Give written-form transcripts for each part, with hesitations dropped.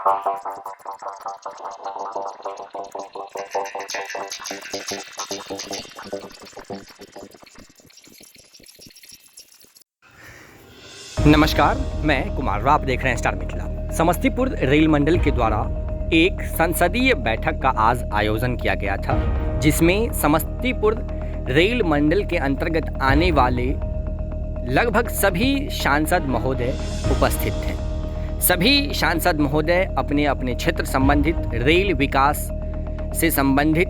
नमस्कार, मैं कुमार। आप देख रहे हैं स्टार मिथिला। समस्तीपुर रेल मंडल के द्वारा एक संसदीय बैठक का आज आयोजन किया गया था, जिसमें समस्तीपुर रेल मंडल के अंतर्गत आने वाले लगभग सभी सांसद महोदय उपस्थित थे। सभी सांसद महोदय अपने अपने क्षेत्र संबंधित रेल विकास से संबंधित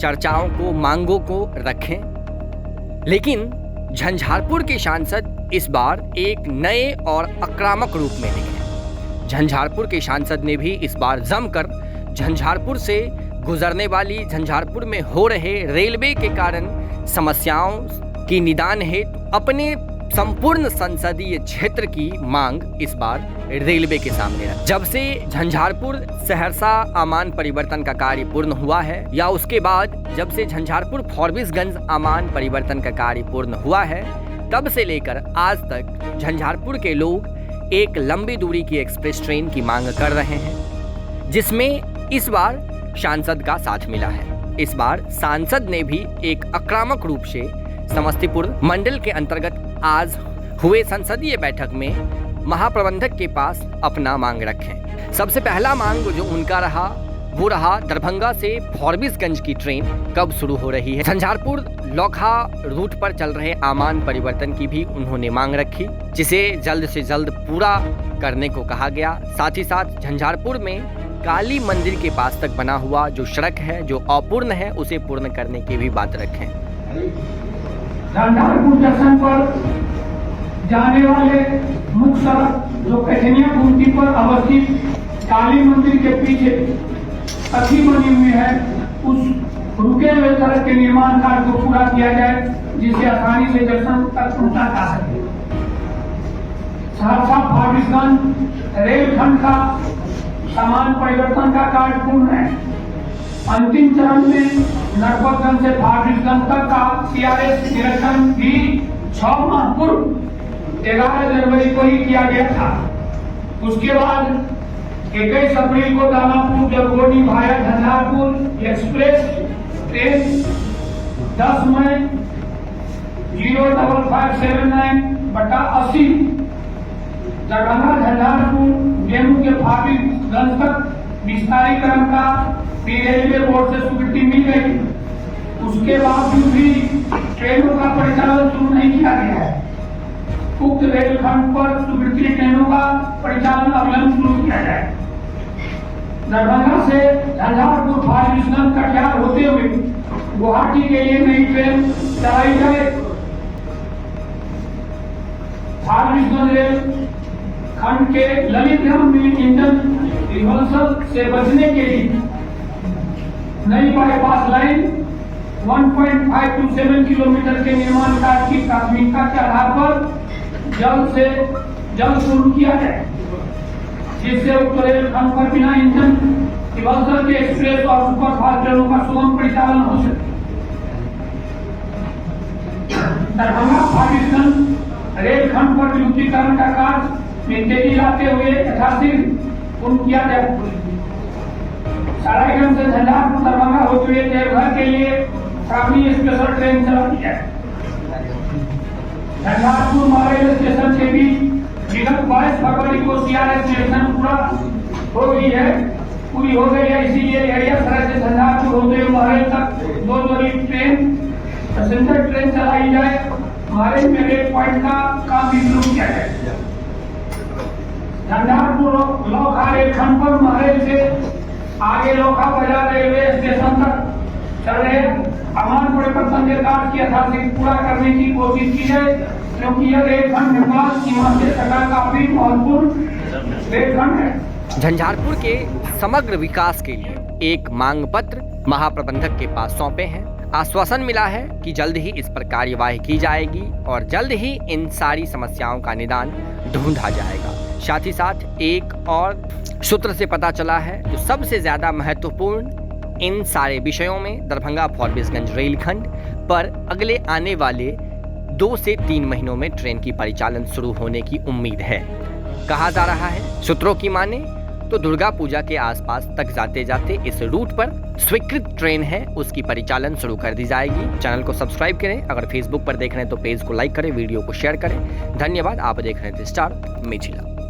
चर्चाओं को, मांगों को रखें। लेकिन झंझारपुर के सांसद इस बार एक नए और आक्रामक रूप में दिखे। झंझारपुर के सांसद ने भी इस बार जमकर झंझारपुर से गुजरने वाली, झंझारपुर में हो रहे रेलवे के कारण समस्याओं की निदान हेतु अपने संपूर्ण संसदीय क्षेत्र की मांग इस बार रेलवे के सामने रखी। जब से झंझारपुर सहरसा आमान परिवर्तन का कार्य पूर्ण हुआ है, या उसके बाद जब से झंझारपुर फॉरबिसगंज आमान परिवर्तन का कार्य पूर्ण हुआ है, तब से लेकर आज तक झंझारपुर के लोग एक लंबी दूरी की एक्सप्रेस ट्रेन की मांग कर रहे हैं, जिसमें इस बार सांसद का साथ मिला है। इस बार सांसद ने भी एक आक्रामक रूप से समस्तीपुर मंडल के अंतर्गत आज हुए संसदीय बैठक में महाप्रबंधक के पास अपना मांग रखें। सबसे पहला मांग जो उनका रहा वो रहा दरभंगा से फॉरबिसगंज की ट्रेन कब शुरू हो रही है। झंझारपुर लोखा रूट पर चल रहे आमान परिवर्तन की भी उन्होंने मांग रखी, जिसे जल्द से जल्द पूरा करने को कहा गया। साथ ही साथ झंझारपुर में काली मंदिर के पास तक बना हुआ जो सड़क है, जो अपूर्ण है, उसे पूर्ण करने की भी बात रखें। झंझारपुर जंक्शन पर जाने वाले मुख्य सड़क जो कैथनिया गुमटी पर अवस्थित काली मंदिर के पीछे अथी बनी हुई है, उस रुके हुए सड़क के निर्माण कार्य को पूरा किया जाए, जिससे आसानी से जंक्शन तक पहुंचा जा सके। सहरसा फॉरबिसगंज रेलखंड का सामान परिवर्तन का कार्य पूर्ण है। अंतिम चरण में नरपतगंज से फॉरबिसगंज तक का CRS निरीक्षण भी 6 माह पूर्व 11 जनवरी को ही किया गया था। उसके बाद 21 अप्रैल को दानापुर जरगोनी भाया झंझारपुर एक्सप्रेस ट्रेन 10 मई 05579/80 दरभंगा झंझारपुर डेमू के फॉरबिसगंज तक विस्तारीकरण का भी रेलवे बोर्ड से स्वीकृति मिल गई। उसके बावजूद भी ट्रेनों का परिचालन शुरू नहीं किया गया है। उक्त रेलखंड पर स्वीकृति ट्रेनों का परिचालन अविलंब शुरू किया जाए। दरभंगा से झंझारपुर फॉरबिसगंज कटिहार होते हुए गुवाहाटी के लिए नई ट्रेन चलाई जाए। फॉरबिसगंज रेल खंड के ललितग्राम में इंजन रिवर्सल से बचने के लिए नई बाईपास लाइन 1.527 किलोमीटर के निर्माण कार्य की प्राथमिकता के आधार पर जल्द से जल्द शुरू किया जाए, जिससे उक्त रेलखंड पर बिना इंजन रिवर्सल के एक्सप्रेस और सुपरफास्ट ट्रेनों का सुगम परिचालन हो सके। दरभंगा फॉरबिसगंज रेलखंड पर विद्युतीकरण का कार्य में तेजी लाते हुए यथाशीघ्र पूर्ण किया जाए। सरायगंज से झंझारपुर दरभंगा होते हुए देवघर के लिए श्रावणी स्पेशल ट्रेन चलाई जाए। झंझारपुर मारेल स्टेशन के बीच विगत 22 फरवरी को CRS निरीक्षण पूरी हो गई है। इसीलिए एरिया सराय से झंझारपुर होते हुए मारेल तक 2 जोड़ी ट्रेन पैसेंजर ट्रेन चलाई जाए। मारेल में रेल पॉइंट का काम भी शुरू किया जाए। झंझारपुर लोखा रेलखंड पर मारेल से आगे लोखा बाजार रेलवे स्टेशन तक चल रहे आमान परिवर्तन के कार्य की यथाशीघ्र पूरा करने की कोशिश की जाए, क्योंकि यह रेलखंड नेपाल सीमा से सटा काफी महत्वपूर्ण रेलखंड है। झंझारपुर के समग्र विकास के लिए एक मांग पत्र महाप्रबंधक के पास सौंपे हैं। आश्वासन मिला है कि जल्द ही इस पर कार्यवाही की जाएगी और जल्द ही इन सारी समस्याओं का निदान ढूंढा जाएगा। साथ ही साथ एक और सूत्र से पता चला है जो सबसे ज़्यादा महत्वपूर्ण इन सारे विषयों में दरभंगा फॉरबिसगंज रेलखंड पर अगले आने वाले 2 से 3 महीनों में ट्रेन की परिचालन शुरू होने की उम्मीद है। कहा जा रहा है, सूत्रों की माने तो दुर्गा पूजा के आसपास तक जाते जाते इस रूट पर स्वीकृत ट्रेन है उसकी परिचालन शुरू कर दी जाएगी। चैनल को सब्सक्राइब करें, अगर फेसबुक पर देख रहे हैं तो पेज को लाइक करें, वीडियो को शेयर करें। धन्यवाद। आप देख रहे थे स्टार मिथिला।